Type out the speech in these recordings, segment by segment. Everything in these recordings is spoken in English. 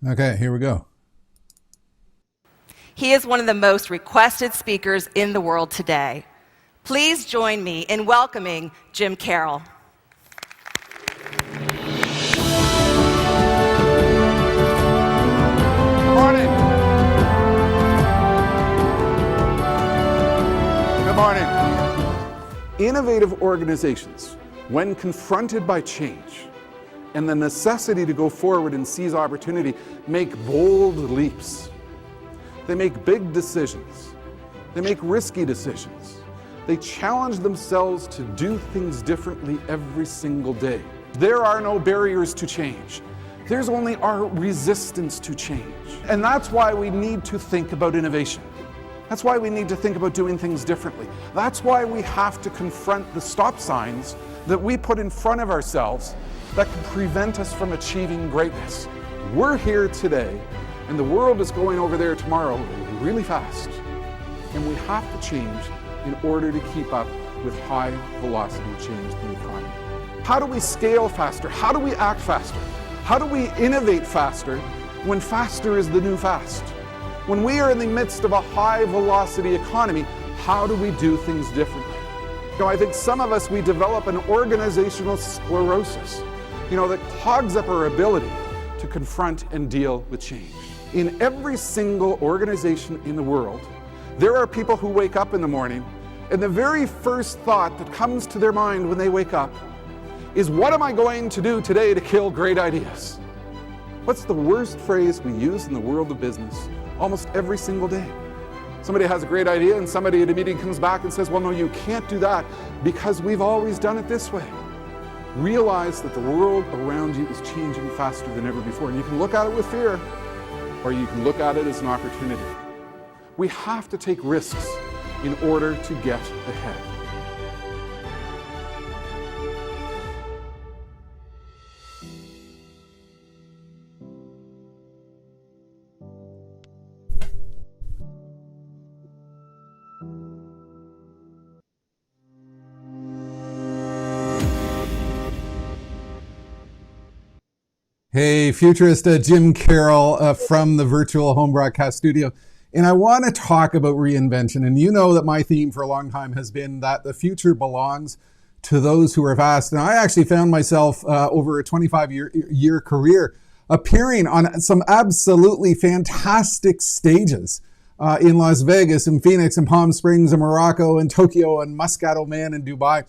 Okay, here we go. He is one of the most requested speakers in the world today. Please join me in welcoming Jim Carroll. Good morning. Good morning. Innovative organizations, when confronted by change and the necessity to go forward and seize opportunity, make bold leaps. They make big decisions. They make risky decisions. They challenge themselves to do things differently every single day. There are no barriers to change. There's only our resistance to change. And that's why we need to think about innovation. That's why we need to think about doing things differently. That's why we have to confront the stop signs that we put in front of ourselves that can prevent us from achieving greatness. We're here today, and the world is going over there tomorrow really fast. And we have to change in order to keep up with high velocity change in the economy. How do we scale faster? How do we act faster? How do we innovate faster when faster is the new fast? When we are in the midst of a high velocity economy, how do we do things differently? I think some of us, we develop an organizational sclerosis, that clogs up our ability to confront and deal with change. In every single organization in the world, there are people who wake up in the morning, and the very first thought that comes to their mind when they wake up is, what am I going to do today to kill great ideas? What's the worst phrase we use in the world of business almost every single day? Somebody has a great idea and somebody at a meeting comes back and says, well, no, you can't do that because we've always done it this way. Realize that the world around you is changing faster than ever before. And you can look at it with fear, or you can look at it as an opportunity. We have to take risks in order to get ahead. Hey, Futurist Jim Carroll from the virtual home broadcast studio. And I want to talk about reinvention. And you know that my theme for a long time has been that the future belongs to those who are fast. And I actually found myself over a 25-year career appearing on some absolutely fantastic stages in Las Vegas, in Phoenix, in Palm Springs, in Morocco, in Tokyo, and Muscat, Oman, and Dubai.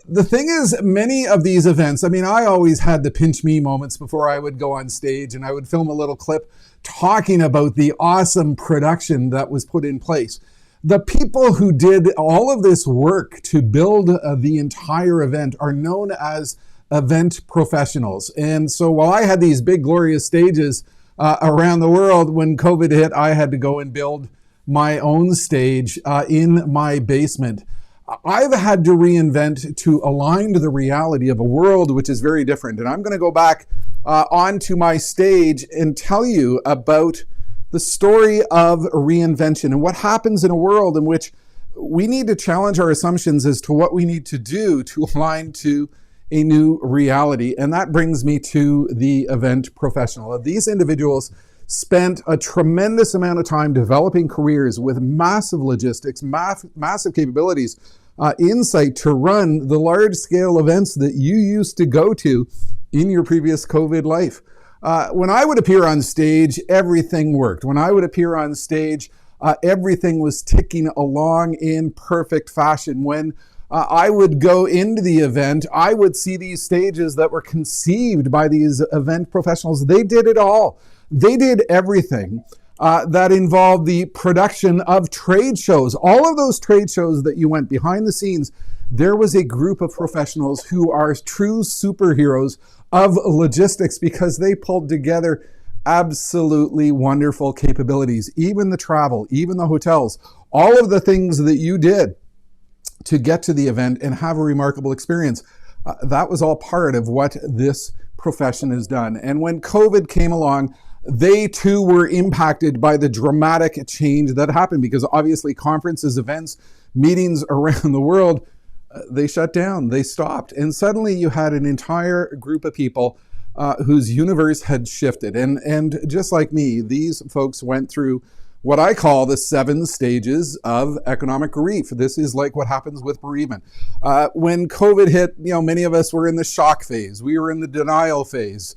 The thing is, many of these events, I always had the pinch me moments before I would go on stage, and I would film a little clip talking about the awesome production that was put in place. The people who did all of this work to build the entire event are known as event professionals. And so while I had these big glorious stages around the world, when COVID hit, I had to go and build my own stage in my basement. I've had to reinvent to align to the reality of a world which is very different. And I'm going to go back onto my stage and tell you about the story of reinvention and what happens in a world in which we need to challenge our assumptions as to what we need to do to align to a new reality. And that brings me to the event professional. These individuals spent a tremendous amount of time developing careers with massive logistics, massive capabilities, insight to run the large-scale events that you used to go to in your previous COVID life. When I would appear on stage, everything worked. When I would appear on stage, everything was ticking along in perfect fashion. When I would go into the event, I would see these stages that were conceived by these event professionals. They did it all. They did everything that involved the production of trade shows. All of those trade shows that you went behind the scenes, there was a group of professionals who are true superheroes of logistics because they pulled together absolutely wonderful capabilities. Even the travel, even the hotels, all of the things that you did to get to the event and have a remarkable experience. That was all part of what this profession has done. And when COVID came along, they too were impacted by the dramatic change that happened because obviously conferences, events, meetings around the world, they shut down, they stopped. And suddenly you had an entire group of people whose universe had shifted. And just like me, these folks went through what I call the 7 stages of economic grief. This is like what happens with bereavement. When COVID hit, many of us were in the shock phase. We were in the denial phase.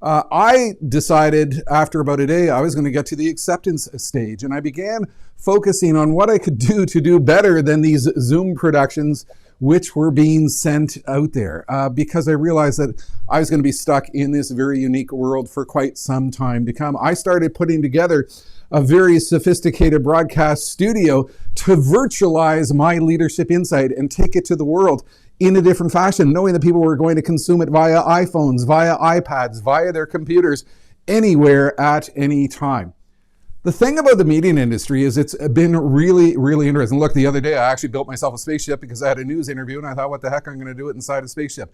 I decided after about a day I was going to get to the acceptance stage, and I began focusing on what I could do to do better than these Zoom productions which were being sent out there, because I realized that I was going to be stuck in this very unique world for quite some time to come. I started putting together a very sophisticated broadcast studio to virtualize my leadership insight and take it to the world in a different fashion, knowing that people were going to consume it via iPhones, via iPads, via their computers, anywhere at any time. The thing about the media industry is it's been really, really interesting. Look, the other day I actually built myself a spaceship because I had a news interview and I thought, what the heck, I'm going to do it inside a spaceship.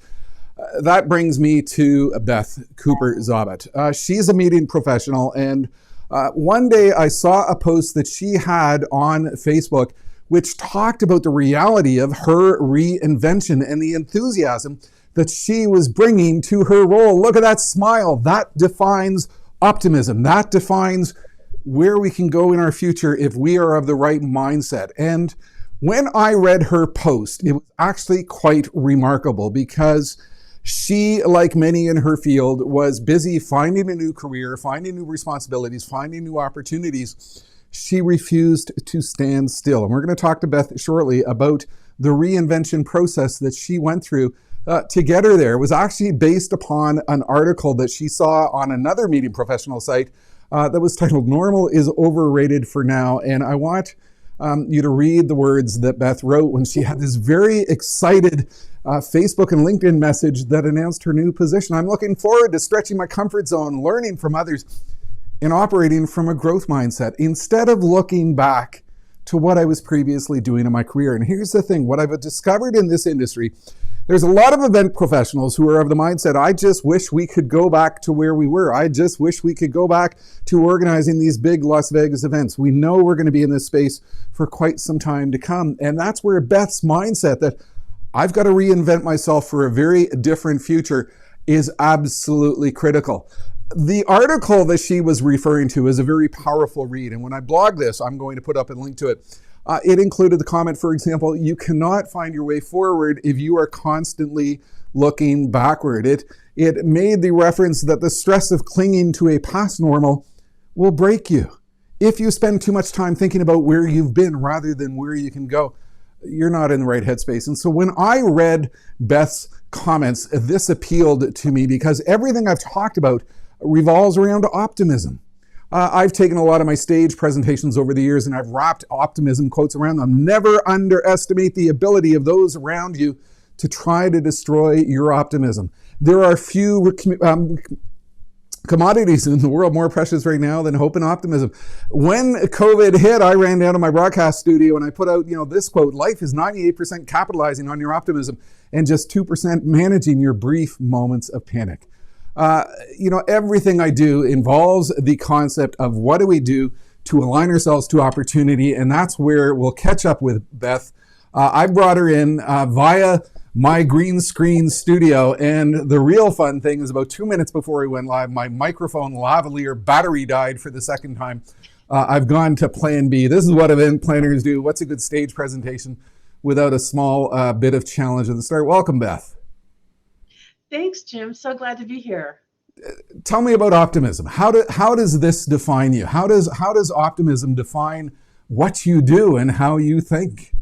That brings me to Beth Cooper-Zobott. She's a media professional, and one day I saw a post that she had on Facebook which talked about the reality of her reinvention and the enthusiasm that she was bringing to her role. Look at that smile. That defines optimism. That defines where we can go in our future if we are of the right mindset. And when I read her post, it was actually quite remarkable because she, like many in her field, was busy finding a new career, finding new responsibilities, finding new opportunities. She refused to stand still. And we're going to talk to Beth shortly about the reinvention process that she went through to get her there. It was actually based upon an article that she saw on another media professional site that was titled "Normal is Overrated for Now." And I want you to read the words that Beth wrote when she had this very excited Facebook and LinkedIn message that announced her new position. "I'm looking forward to stretching my comfort zone, learning from others, and operating from a growth mindset instead of looking back to what I was previously doing in my career." And here's the thing, what I've discovered in this industry, there's a lot of event professionals who are of the mindset, I just wish we could go back to where we were. I just wish we could go back to organizing these big Las Vegas events. We know we're going to be in this space for quite some time to come. And that's where Beth's mindset that I've got to reinvent myself for a very different future is absolutely critical. The article that she was referring to is a very powerful read. And when I blog this, I'm going to put up a link to it. It included the comment, for example, you cannot find your way forward if you are constantly looking backward. It made the reference that the stress of clinging to a past normal will break you. If you spend too much time thinking about where you've been rather than where you can go, you're not in the right headspace. And so when I read Beth's comments, this appealed to me because everything I've talked about revolves around optimism. I've taken a lot of my stage presentations over the years and I've wrapped optimism quotes around them. Never underestimate the ability of those around you to try to destroy your optimism. There are few commodities in the world more precious right now than hope and optimism. When COVID hit, I ran down to my broadcast studio and I put out, this quote, "Life is 98% capitalizing on your optimism and just 2% managing your brief moments of panic." Everything I do involves the concept of what do we do to align ourselves to opportunity, and that's where we'll catch up with Beth. I brought her in via my green screen studio, and the real fun thing is about 2 minutes before we went live, my microphone lavalier battery died for the second time. I've gone to plan B. This is what event planners do. What's a good stage presentation without a small bit of challenge at the start? Welcome, Beth. Thanks, Jim. So glad to be here. Tell me about optimism. How does this define you? How does optimism define what you do and how you think?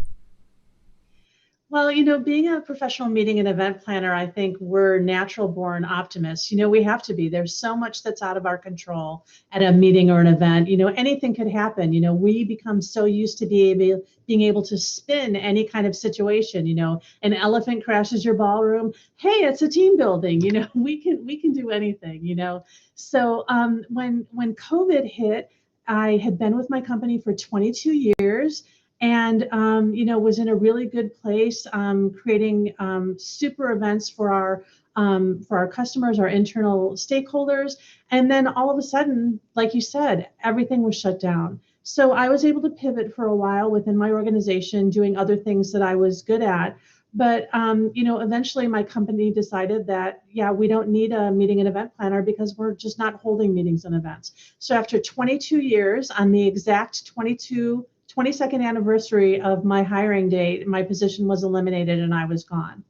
Well, being a professional meeting and event planner, I think we're natural born optimists. We have to be. There's so much that's out of our control at a meeting or an event. Anything could happen. We become so used to being able to spin any kind of situation. An elephant crashes your ballroom. Hey, it's a team building. We can do anything. So when COVID hit, I had been with my company for 22 years. And, was in a really good place, creating super events for our customers, our internal stakeholders. And then all of a sudden, like you said, everything was shut down. So I was able to pivot for a while within my organization, doing other things that I was good at. But eventually my company decided that, yeah, we don't need a meeting and event planner because we're just not holding meetings and events. So after 22 years, on the exact 22nd anniversary of my hiring date, my position was eliminated and I was gone.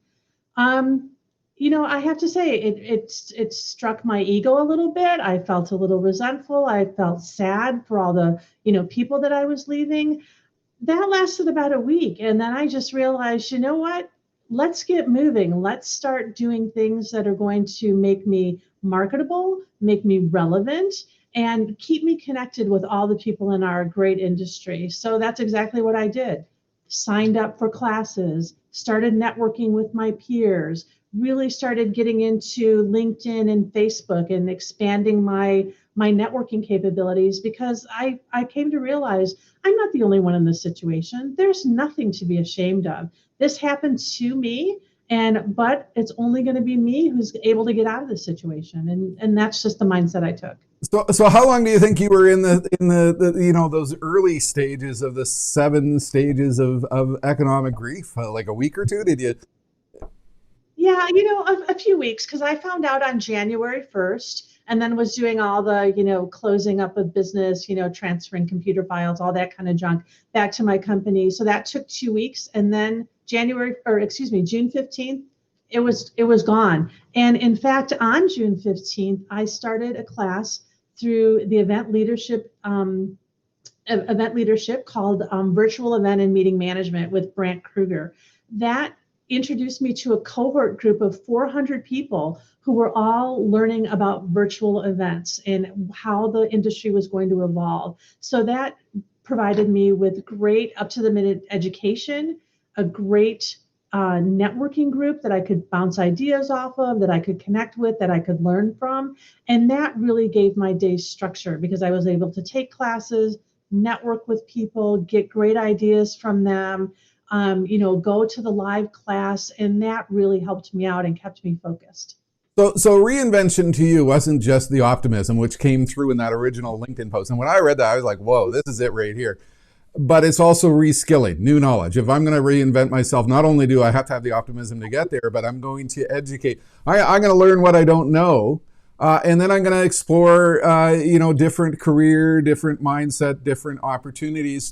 I have to say it struck my ego a little bit. I felt a little resentful. I felt sad for all the, people that I was leaving. That lasted about a week. And then I just realized, you know what? Let's get moving. Let's start doing things that are going to make me marketable, make me relevant, and keep me connected with all the people in our great industry. So that's exactly what I did. Signed up for classes, started networking with my peers, really started getting into LinkedIn and Facebook and expanding my networking capabilities, because I came to realize I'm not the only one in this situation. There's nothing to be ashamed of. This happened to me, but it's only going to be me who's able to get out of this situation. And that's just the mindset I took. So how long do you think you were in the those early stages of the 7 stages of economic grief? Like a week or two? Did you? Yeah, a few weeks, because I found out on January 1st and then was doing all the, closing up of business, transferring computer files, all that kind of junk back to my company. So that took 2 weeks. And then June 15th, it was gone. And in fact, on June 15th, I started a class through the event leadership called Virtual Event and Meeting Management with Brant Kruger. That introduced me to a cohort group of 400 people who were all learning about virtual events and how the industry was going to evolve. So that provided me with great up-to-the-minute education, a great networking group that I could bounce ideas off of, that I could connect with, that I could learn from. And that really gave my day structure, because I was able to take classes, network with people, get great ideas from them, go to the live class, and that really helped me out and kept me focused. So reinvention to you wasn't just the optimism, which came through in that original LinkedIn post. And when I read that, I was like, whoa, this is it right here. But it's also reskilling, new knowledge. If I'm going to reinvent myself, not only do I have to have the optimism to get there, but I'm going to educate. I'm going to learn what I don't know. And then I'm going to explore, different career, different mindset, different opportunities.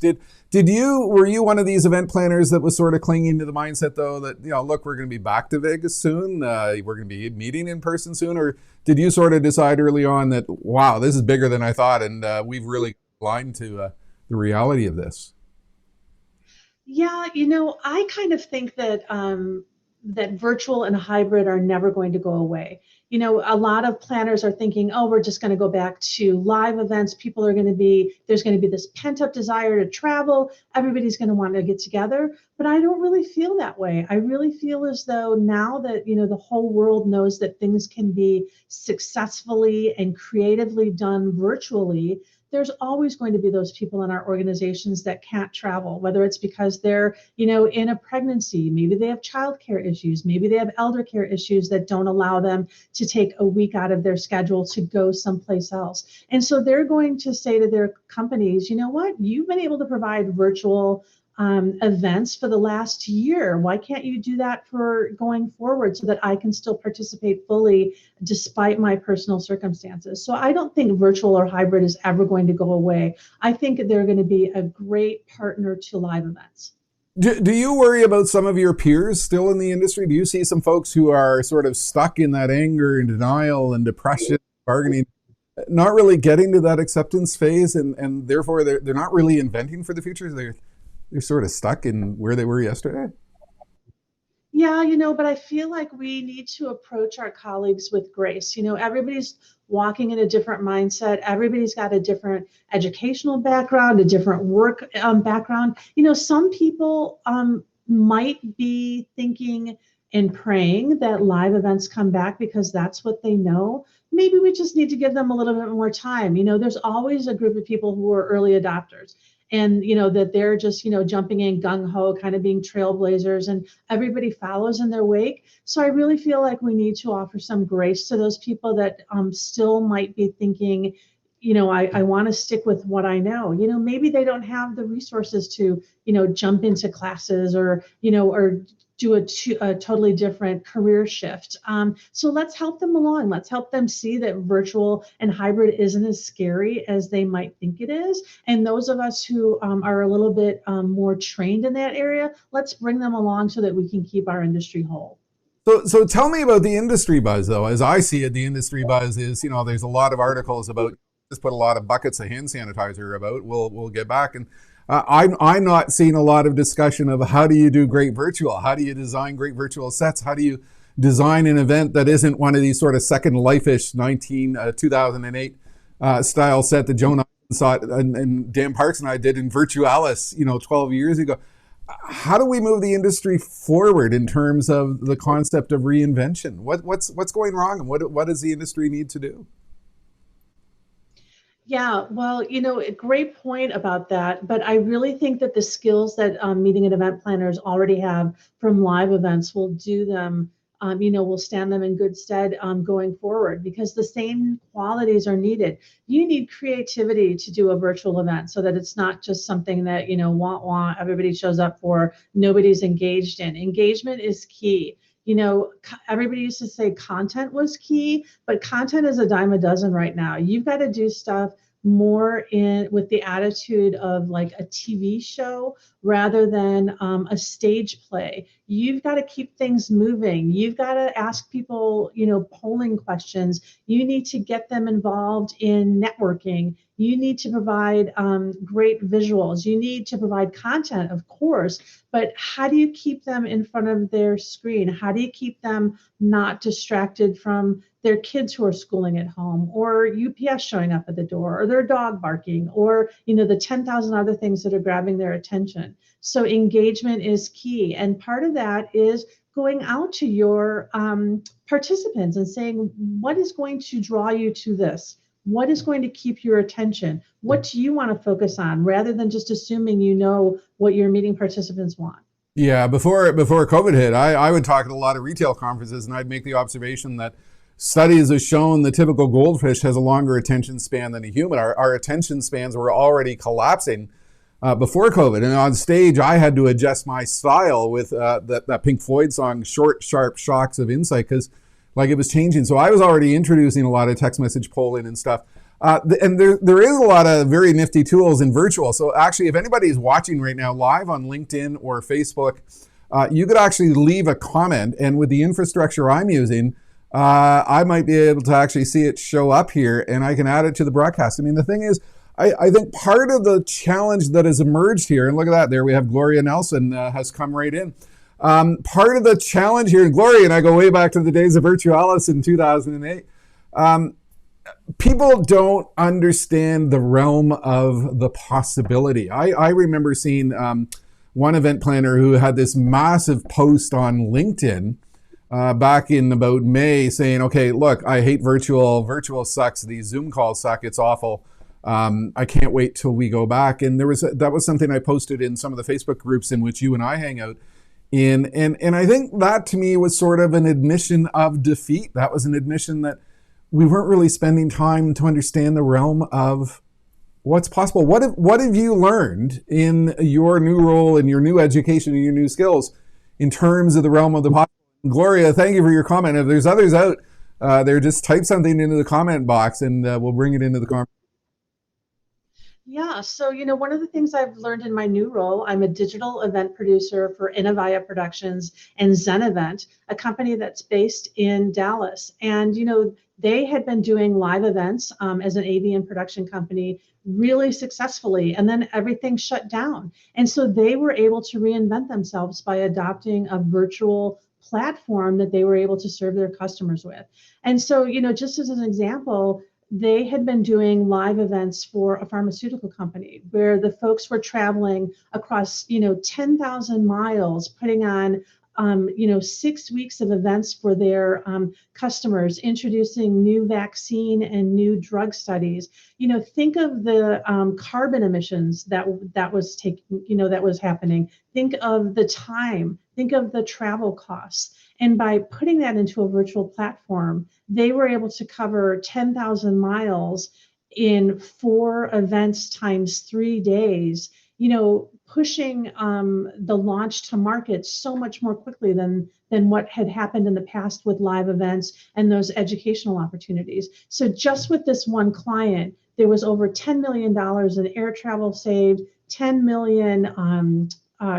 Were you one of these event planners that was sort of clinging to the mindset, though, that, look, we're going to be back to Vegas soon. We're going to be meeting in person soon. Or did you sort of decide early on that, wow, this is bigger than I thought, and we've really aligned to the reality of this? Yeah, I kind of think that that virtual and hybrid are never going to go away. A lot of planners are thinking, oh, we're just going to go back to live events. There's going to be this pent up desire to travel. Everybody's going to want to get together. But I don't really feel that way. I really feel as though now that, the whole world knows that things can be successfully and creatively done virtually, there's always going to be those people in our organizations that can't travel, whether it's because they're, in a pregnancy, maybe they have childcare issues, maybe they have elder care issues that don't allow them to take a week out of their schedule to go someplace else. And so they're going to say to their companies, you know what, you've been able to provide virtual events for the last year. Why can't you do that for going forward so that I can still participate fully despite my personal circumstances? So I don't think virtual or hybrid is ever going to go away. I think they're going to be a great partner to live events. Do you worry about some of your peers still in the industry? Do you see some folks who are sort of stuck in that anger and denial and depression, bargaining, not really getting to that acceptance phase, and therefore they're not really inventing for the future? They're sort of stuck in where they were yesterday? Yeah, but I feel like we need to approach our colleagues with grace. Everybody's walking in a different mindset. Everybody's got a different educational background, a different work background. Some people might be thinking and praying that live events come back because that's what they know. Maybe we just need to give them a little bit more time. There's always a group of people who are early adopters. And, that they're just, jumping in gung-ho, kind of being trailblazers, and everybody follows in their wake. So I really feel like we need to offer some grace to those people that still might be thinking, I want to stick with what I know. Maybe they don't have the resources to, jump into classes or do a totally different career shift. So let's help them along. Let's help them see that virtual and hybrid isn't as scary as they might think it is. And those of us who are a little bit more trained in that area, let's bring them along so that we can keep our industry whole. So tell me about the industry buzz, though. As I see it, the industry buzz is, there's a lot of articles about, just put a lot of buckets of hand sanitizer about. We'll get back. And I'm not seeing a lot of discussion of how do you do great virtual? How do you design great virtual sets? How do you design an event that isn't one of these sort of Second Life-ish 2008 style set that Joan saw and Dan Parks and I did in Virtualis, 12 years ago. How do we move the industry forward in terms of the concept of reinvention? What's going wrong, and what does the industry need to do? Yeah, well, a great point about that. But I really think that the skills that meeting and event planners already have from live events will do them, will stand them in good stead going forward, because the same qualities are needed. You need creativity to do a virtual event so that it's not just something that, everybody shows up for, nobody's engaged in. Engagement is key. Everybody used to say content was key, but content is a dime a dozen right now. You've got to do stuff more with the attitude of like a TV show rather than a stage play. You've got to keep things moving. You've got to ask people, polling questions. You need to get them involved in networking. You need to provide great visuals. You need to provide content, of course, but how do you keep them in front of their screen? How do you keep them not distracted from their kids who are schooling at home, or UPS showing up at the door, or their dog barking, or the 10,000 other things that are grabbing their attention? So engagement is key, and part of that is going out to your participants and saying, what is going to draw you to this? What is going to keep your attention? What do you want to focus on, rather than just assuming what your meeting participants want? Yeah, before COVID hit, I would talk at a lot of retail conferences, and I'd make the observation that studies have shown the typical goldfish has a longer attention span than a human. Our attention spans were already collapsing before COVID. And on stage, I had to adjust my style with that Pink Floyd song, Short, Sharp Shocks of Insight, because it was changing. So I was already introducing a lot of text message polling and stuff. And there is a lot of very nifty tools in virtual. So actually, if anybody is watching right now live on LinkedIn or Facebook, you could actually leave a comment. And with the infrastructure I'm using, I might be able to actually see it show up here, and I can add it to the broadcast. I mean, the thing is, I think part of the challenge that has emerged here, and look at that, there we have Gloria Nelson has come right in. Part of the challenge here, and Gloria and I go way back to the days of Virtualis in 2008, people don't understand the realm of the possibility. I remember seeing one event planner who had this massive post on LinkedIn back in about May saying, okay, look, I hate virtual. Virtual sucks. These Zoom calls suck. It's awful. I can't wait till we go back. And that was something I posted in some of the Facebook groups in which you and I hang out in. And I think that to me was sort of an admission of defeat. That was an admission that we weren't really spending time to understand the realm of what's possible. What have you learned in your new role, in your new education, and your new skills in terms of the realm of the possible? Gloria, thank you for your comment. If there's others out there, just type something into the comment box and we'll bring it into the conversation. Yeah, so one of the things I've learned in my new role, I'm a digital event producer for Innovia Productions and Zen Event, a company that's based in Dallas. And they had been doing live events as an AV and production company really successfully, and then everything shut down. And so they were able to reinvent themselves by adopting a virtual platform that they were able to serve their customers with. And so, just as an example, they had been doing live events for a pharmaceutical company where the folks were traveling across, 10,000 miles, putting on 6 weeks of events for their customers, introducing new vaccine and new drug studies. Think of the carbon emissions that was that was happening. Think of the time. Think of the travel costs. And by putting that into a virtual platform, they were able to cover 10,000 miles in 4 events times 3 days pushing the launch to market so much more quickly than what had happened in the past with live events and those educational opportunities. So just with this one client, there was over $10 million in air travel saved, 10 million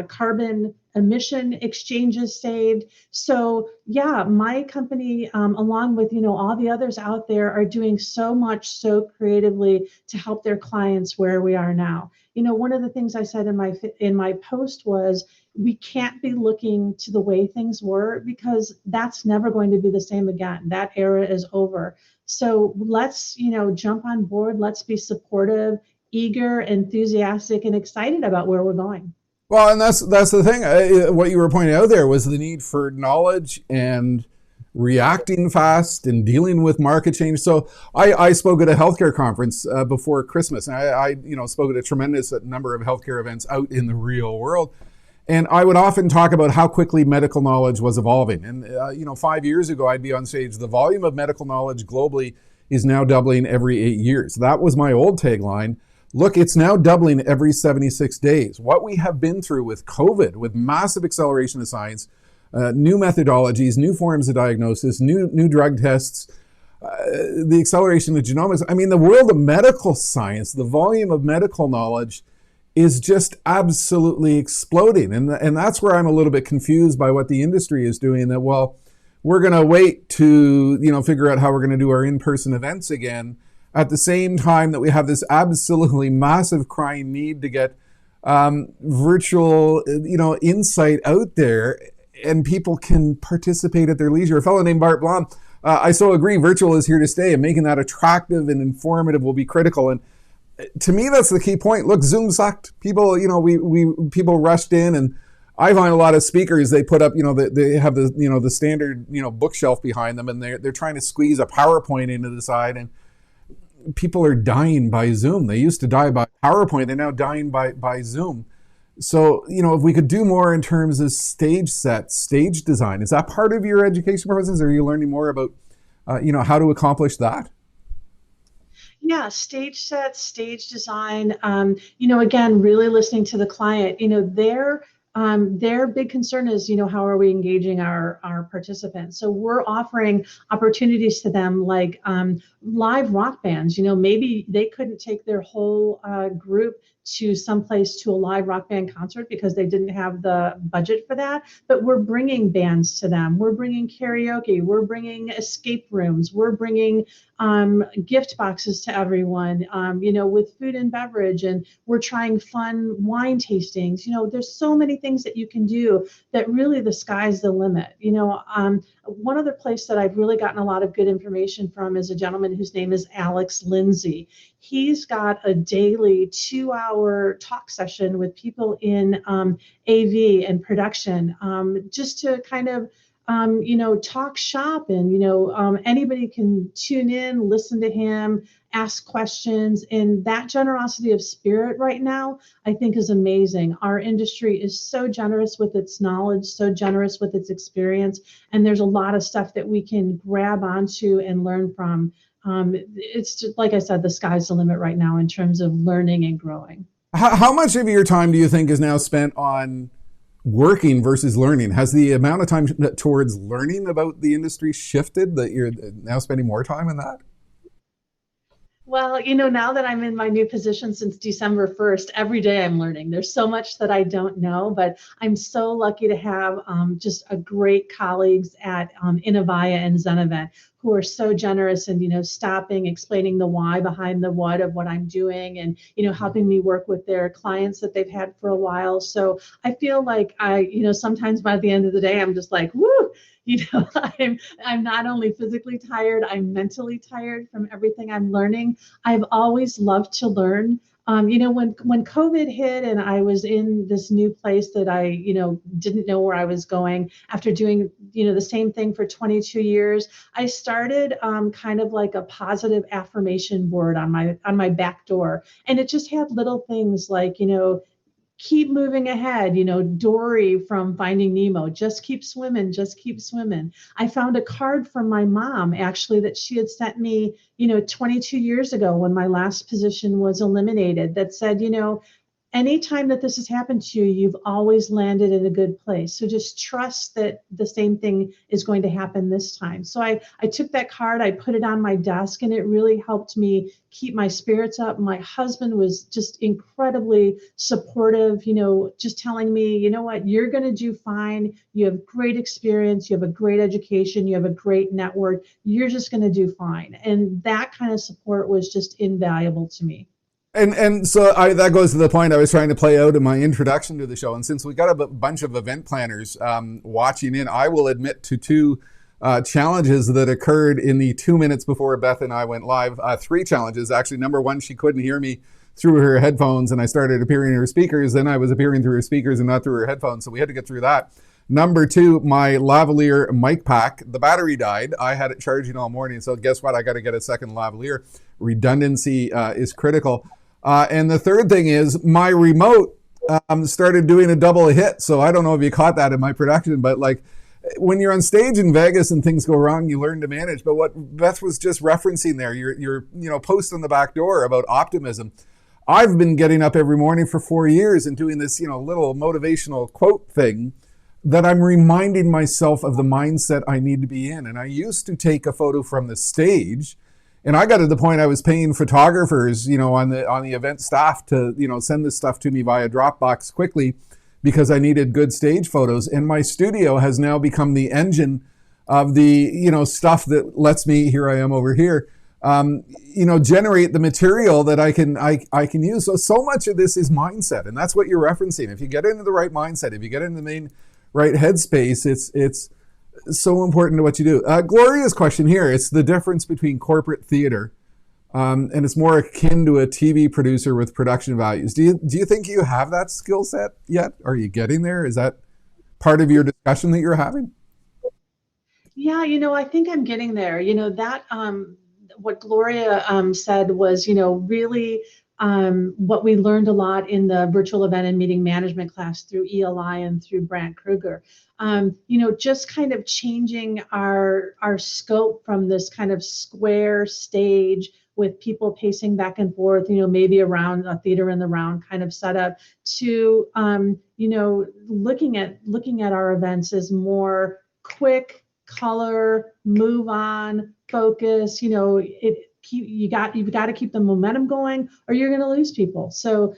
carbon emission exchanges saved. So yeah, my company, along with all the others out there, are doing so much so creatively to help their clients where we are now. One of the things I said in my post was, we can't be looking to the way things were, because that's never going to be the same again. That era is over. So let's jump on board. Let's be supportive, eager, enthusiastic, and excited about where we're going. Well, and that's the thing. What you were pointing out there was the need for knowledge and reacting fast and dealing with market change. So I spoke at a healthcare conference before Christmas, and I spoke at a tremendous number of healthcare events out in the real world. And I would often talk about how quickly medical knowledge was evolving. And 5 years ago, I'd be on stage. The volume of medical knowledge globally is now doubling every 8 years. That was my old tagline. Look, it's now doubling every 76 days. What we have been through with COVID, with massive acceleration of science, new methodologies, new forms of diagnosis, new drug tests, the acceleration of genomics. I mean, the world of medical science, the volume of medical knowledge is just absolutely exploding. And that's where I'm a little bit confused by what the industry is doing, that, well, we're going to wait to, figure out how we're going to do our in-person events again, at the same time that we have this absolutely massive crying need to get virtual, insight out there, and people can participate at their leisure. A fellow named Bart Blom, I so agree, virtual is here to stay, and making that attractive and informative will be critical. And to me, that's the key point. Look, Zoom sucked. People, people rushed in, and I find a lot of speakers, they put up, they have the standard, bookshelf behind them, and they're trying to squeeze a PowerPoint into the side, and people are dying by Zoom. They used to die by PowerPoint. They're now dying by Zoom. So, if we could do more in terms of stage sets, stage design, is that part of your education process? Or are you learning more about, how to accomplish that? Yeah, stage sets, stage design, again, really listening to the client. Their big concern is, how are we engaging our participants? So we're offering opportunities to them, like live rock bands. Maybe they couldn't take their whole group to someplace to a live rock band concert because they didn't have the budget for that. But we're bringing bands to them. We're bringing karaoke. We're bringing escape rooms. We're bringing gift boxes to everyone, with food and beverage. And we're trying fun wine tastings. There's so many things that you can do that really the sky's the limit. One other place that I've really gotten a lot of good information from is a gentleman whose name is Alex Lindsay. He's got a daily 2-hour talk session with people in AV and production, just to kind of talk shop, and anybody can tune in, listen to him, ask questions. And that generosity of spirit right now, I think, is amazing. Our industry is so generous with its knowledge, so generous with its experience, and there's a lot of stuff that we can grab onto and learn from. It's just, like I said, the sky's the limit right now in terms of learning and growing. How much of your time do you think is now spent on working versus learning? Has the amount of time towards learning about the industry shifted, that you're now spending more time in that? Well, now that I'm in my new position since December 1st, every day I'm learning. There's so much that I don't know, but I'm so lucky to have just a great colleagues at Innovia and Zenevent who are so generous and, stopping, explaining the why behind the what of what I'm doing, and, helping me work with their clients that they've had for a while. So I feel like sometimes by the end of the day, I'm just like, woo, I'm not only physically tired, I'm mentally tired from everything I'm learning. I've always loved to learn. When COVID hit and I was in this new place that I, didn't know where I was going after doing, the same thing for 22 years, I started kind of like a positive affirmation board on my back door. And it just had little things like, keep moving ahead, Dory from Finding Nemo, just keep swimming, just keep swimming. I found a card from my mom, actually, that she had sent me, 22 years ago when my last position was eliminated, that said, anytime that this has happened to you, you've always landed in a good place. So just trust that the same thing is going to happen this time. So I took that card, I put it on my desk, and it really helped me keep my spirits up. My husband was just incredibly supportive, just telling me, you know what, you're going to do fine. You have great experience. You have a great education. You have a great network. You're just going to do fine. And that kind of support was just invaluable to me. And so that goes to the point I was trying to play out in my introduction to the show. And since we got a bunch of event planners watching in, I will admit to two challenges that occurred in the 2 minutes before Beth and I went live. Three challenges, actually. Number one, she couldn't hear me through her headphones, and I started appearing in her speakers. Then I was appearing through her speakers and not through her headphones, so we had to get through that. Number two, my lavalier mic pack, the battery died. I had it charging all morning, so guess what? I got to get a second lavalier. Redundancy is critical. And the third thing is my remote started doing a double hit. So I don't know if you caught that in my production, but like when you're on stage in Vegas and things go wrong, you learn to manage. But what Beth was just referencing there, your post on the back door about optimism. I've been getting up every morning for 4 years and doing this, little motivational quote thing that I'm reminding myself of the mindset I need to be in. And I used to take a photo from the stage. And I got to the point I was paying photographers, on the event staff to, send this stuff to me via Dropbox quickly because I needed good stage photos. And my studio has now become the engine of the, stuff that lets me, here I am over here, generate the material that I can use. So much of this is mindset, and that's what you're referencing. If you get into the right mindset, if you get into the right headspace, it's so important to what you do. Gloria's question here, it's the difference between corporate theater and it's more akin to a TV producer with production values. Do you think you have that skill set yet? Are you getting there? Is that part of your discussion that you're having? Yeah, I think I'm getting there. That what Gloria said was, really what we learned a lot in the virtual event and meeting management class through ELI and through Brant Kruger. Just kind of changing our scope from this kind of square stage with people pacing back and forth, maybe around a theater in the round kind of setup to, looking at our events as more quick, color, move on, focus. You've got to keep the momentum going, or you're going to lose people. So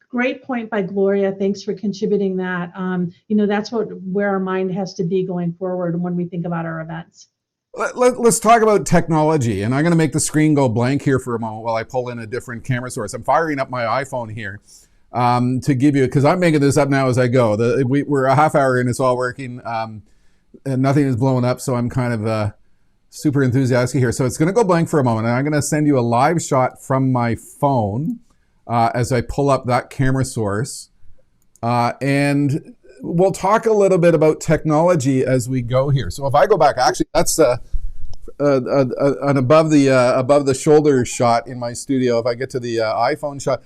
great point by Gloria. Thanks for contributing that. That's where our mind has to be going forward when we think about our events. Let's talk about technology. And I'm going to make the screen go blank here for a moment while I pull in a different camera source. I'm firing up my iPhone here to give you, because I'm making this up now as I go. We're a half hour in, it's all working. And nothing is blowing up, so I'm kind of super enthusiastic here. So it's going to go blank for a moment, and I'm going to send you a live shot from my phone as I pull up that camera source. And we'll talk a little bit about technology as we go here. So if I go back, actually, that's an above the shoulder shot in my studio. If I get to the iPhone shot,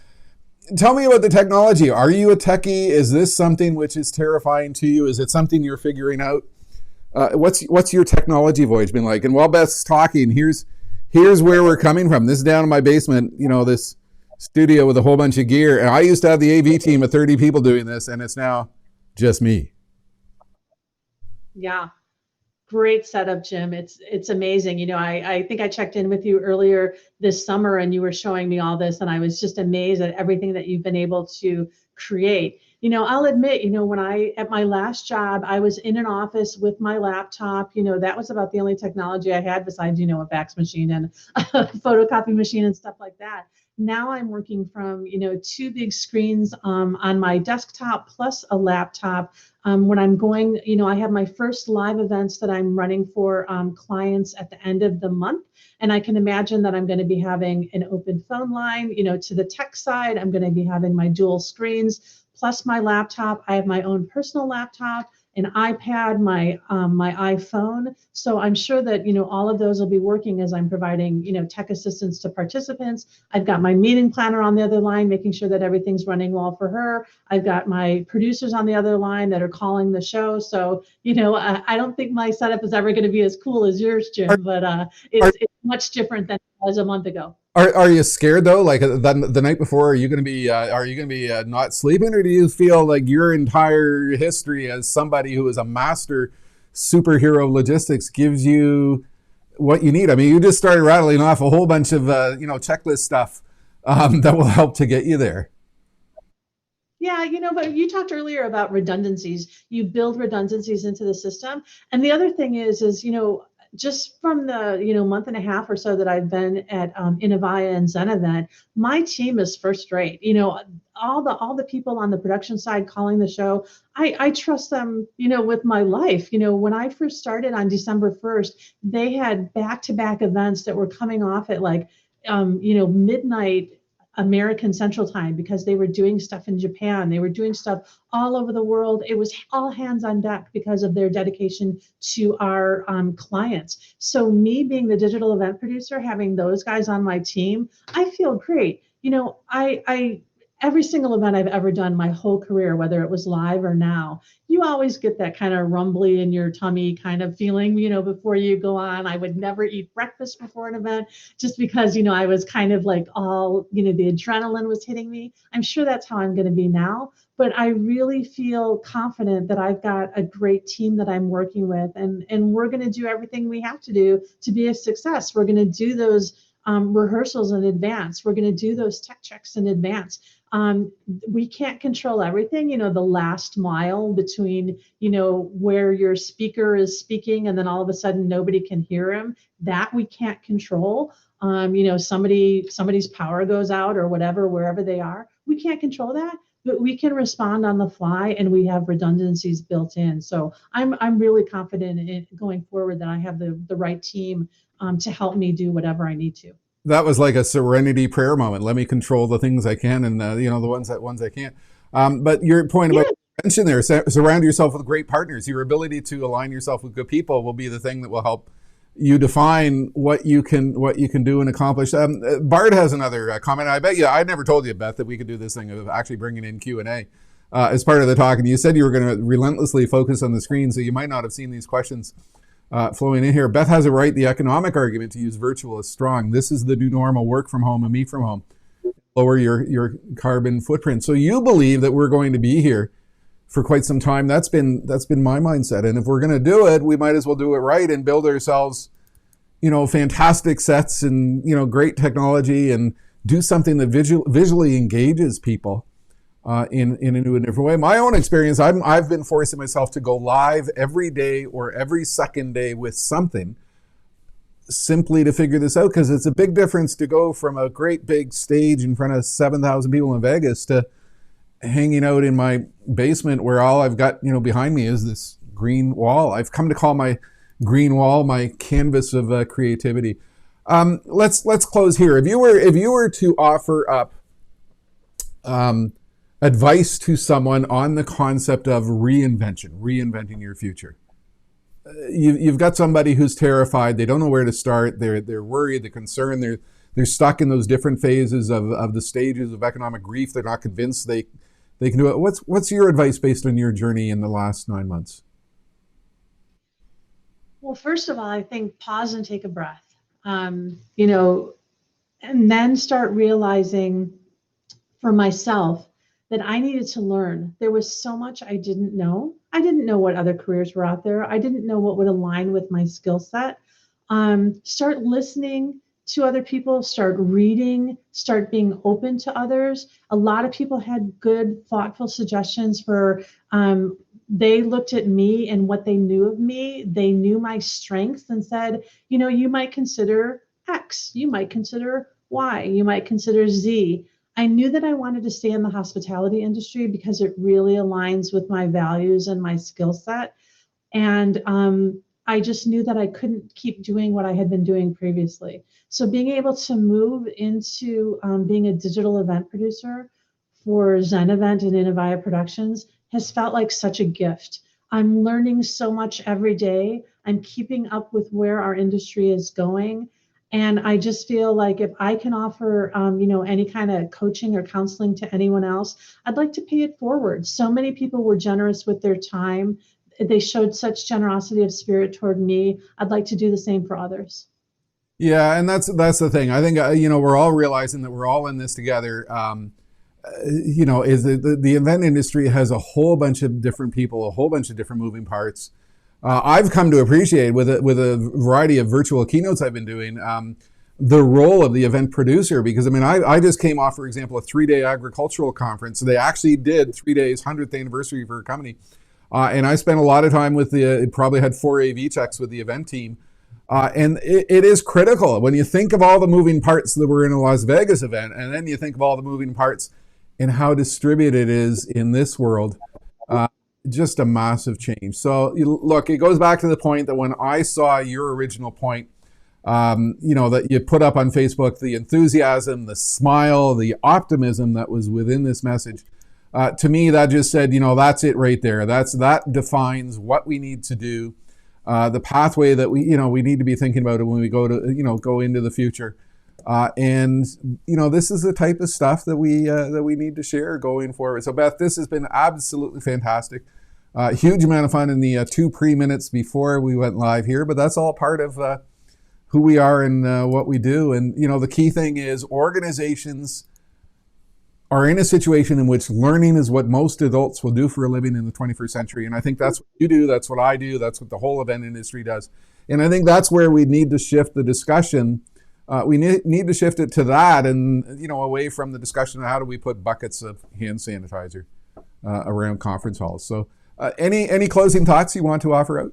tell me about the technology. Are you a techie? Is this something which is terrifying to you? Is it something you're figuring out? What's your technology voyage been like? And while Beth's talking, here's where we're coming from. This is down in my basement, this studio with a whole bunch of gear. And I used to have the AV team of 30 people doing this, and it's now just me. Yeah. Great setup, Jim. It's amazing. I think I checked in with you earlier this summer and you were showing me all this, and I was just amazed at everything that you've been able to create. I'll admit, when at my last job, I was in an office with my laptop. That was about the only technology I had besides, a fax machine and a photocopy machine and stuff like that. Now I'm working from, two big screens on my desktop plus a laptop. When I'm going, I have my first live events that I'm running for clients at the end of the month. And I can imagine that I'm going to be having an open phone line, to the tech side. I'm going to be having my dual screens plus my laptop. I have my own personal laptop, an iPad, my iPhone. So I'm sure that, all of those will be working as I'm providing, tech assistance to participants. I've got my meeting planner on the other line, making sure that everything's running well for her. I've got my producers on the other line that are calling the show. So, I don't think my setup is ever going to be as cool as yours, Jim, but it's much different than was a month ago. Are you scared though? Like the night before, are you going to be not sleeping, or do you feel like your entire history as somebody who is a master superhero of logistics gives you what you need? I mean, you just started rattling off a whole bunch of checklist stuff that will help to get you there. Yeah, but you talked earlier about redundancies. You build redundancies into the system. And the other thing is, just from the, month and a half or so that I've been at Innovaya and Zenevent, my team is first rate. All the people on the production side calling the show, I trust them, with my life. When I first started on December 1st, they had back-to-back events that were coming off at like, midnight American Central Time, because they were doing stuff in Japan. They were doing stuff all over the world. It was all hands on deck because of their dedication to our clients. So me being the digital event producer, having those guys on my team, I feel great. I every single event I've ever done my whole career, whether it was live or now, you always get that kind of rumbly in your tummy kind of feeling, before you go on. I would never eat breakfast before an event just because, I was kind of like all, the adrenaline was hitting me. I'm sure that's how I'm going to be now, but I really feel confident that I've got a great team that I'm working with, and we're going to do everything we have to do to be a success. We're going to do those rehearsals in advance. We're going to do those tech checks in advance. We can't control everything, the last mile between, where your speaker is speaking and then all of a sudden nobody can hear him. That we can't control. Somebody's power goes out or whatever, wherever they are. We can't control that, but we can respond on the fly, and we have redundancies built in. So I'm really confident in going forward that I have the right team to help me do whatever I need to. That was like a serenity prayer moment. Let me control the things I can, and the ones I can't. But your point about mention there, surround yourself with great partners. Your ability to align yourself with good people will be the thing that will help you define what you can do and accomplish. Bart has another comment. I bet you, I never told you, Beth, that we could do this thing of actually bringing in Q&A as part of the talk. And you said you were going to relentlessly focus on the screen, so you might not have seen these questions flowing in here. Beth has it right. The economic argument to use virtual is strong. This is the new normal: work from home and meet from home. Lower your carbon footprint. So you believe that we're going to be here for quite some time. That's been my mindset. And if we're going to do it, we might as well do it right and build ourselves, fantastic sets and, great technology, and do something that visually engages people in a new and different way. My own experience, I've been forcing myself to go live every day or every second day with something, simply to figure this out, because it's a big difference to go from a great big stage in front of 7,000 people in Vegas to hanging out in my basement where all I've got, behind me is this green wall. I've come to call my green wall my canvas of creativity. Let's close here. If you were to offer up advice to someone on the concept of reinventing your future, you've got somebody who's terrified. They don't know where to start. They're worried. They're concerned. They're stuck in those different phases of the stages of economic grief. They're not convinced they can do it. What's your advice based on your journey in the last 9 months? Well, first of all, I think pause and take a breath. And then start realizing for myself that I needed to learn. There was so much I didn't know. I didn't know what other careers were out there. I didn't know what would align with my skill set. Start listening to other people, start reading, start being open to others. A lot of people had good, thoughtful suggestions for, they looked at me and what they knew of me. They knew my strengths and said, you might consider X, you might consider Y, you might consider Z. I knew that I wanted to stay in the hospitality industry because it really aligns with my values and my skill set. And I just knew that I couldn't keep doing what I had been doing previously. So being able to move into being a digital event producer for Zenevent and Innovaya Productions has felt like such a gift. I'm learning so much every day. I'm keeping up with where our industry is going. And I just feel like if I can offer, any kind of coaching or counseling to anyone else, I'd like to pay it forward. So many people were generous with their time. They showed such generosity of spirit toward me. I'd like to do the same for others. Yeah, and that's the thing. I think we're all realizing that we're all in this together. Is the event industry has a whole bunch of different people, a whole bunch of different moving parts. I've come to appreciate with a variety of virtual keynotes I've been doing the role of the event producer, because I mean I just came off, for example, a 3-day agricultural conference. So they actually did 3 days, 100th anniversary for a company, and I spent a lot of time with probably had 4 AV checks with the event team. And it is critical when you think of all the moving parts that were in a Las Vegas event, and then you think of all the moving parts and how distributed it is in this world. Just a massive change. So look, it goes back to the point that when I saw your original point, that you put up on Facebook, the enthusiasm, the smile, the optimism that was within this message, to me, that just said, that's it right there. That defines what we need to do, the pathway that we need to be thinking about it when we go to, go into the future. And this is the type of stuff that we need to share going forward. So Beth, this has been absolutely fantastic. Huge amount of fun in the 2 pre-minutes before we went live here, but that's all part of who we are and what we do. And the key thing is organizations are in a situation in which learning is what most adults will do for a living in the 21st century. And I think that's what you do, that's what I do, that's what the whole event industry does. And I think that's where we need to shift the discussion. We need to shift it to that, and away from the discussion of how do we put buckets of hand sanitizer around conference halls. So any closing thoughts you want to offer out?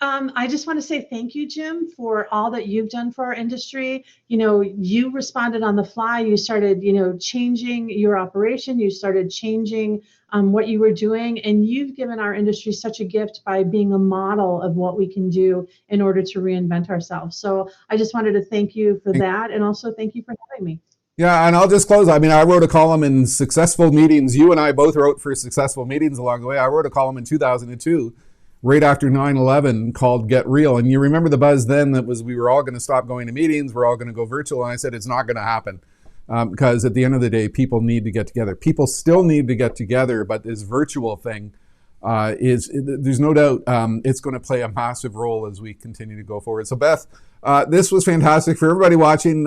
I just want to say thank you, Jim, for all that you've done for our industry. You responded on the fly. You started, changing your operation. You started changing what you were doing, and you've given our industry such a gift by being a model of what we can do in order to reinvent ourselves. So I just wanted to thank you for that, and also thank you for having me. Yeah, and I'll just close. I mean, I wrote a column in Successful Meetings. You and I both wrote for Successful Meetings along the way. I wrote a column in 2002. Right after 9/11 called Get Real. And you remember the buzz then that was we were all going to stop going to meetings, we're all going to go virtual. And I said, it's not going to happen because at the end of the day, people need to get together. People still need to get together, but this virtual thing there's no doubt it's going to play a massive role as we continue to go forward. So Beth, this was fantastic. For everybody watching,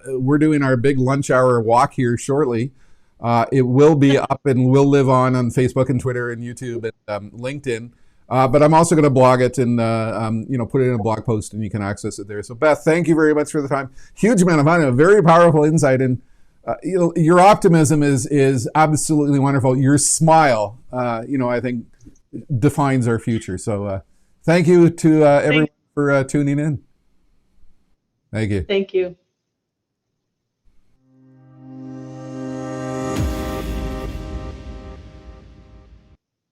we're doing our big lunch hour walk here shortly. It will be up and will live on Facebook and Twitter and YouTube and LinkedIn. But I'm also going to blog it and put it in a blog post, and you can access it there. So Beth, thank you very much for the time. Huge amount of fun, a very powerful insight, and your optimism is absolutely wonderful. Your smile, I think defines our future. So thank you to everyone for tuning in. Thank you. Thank you.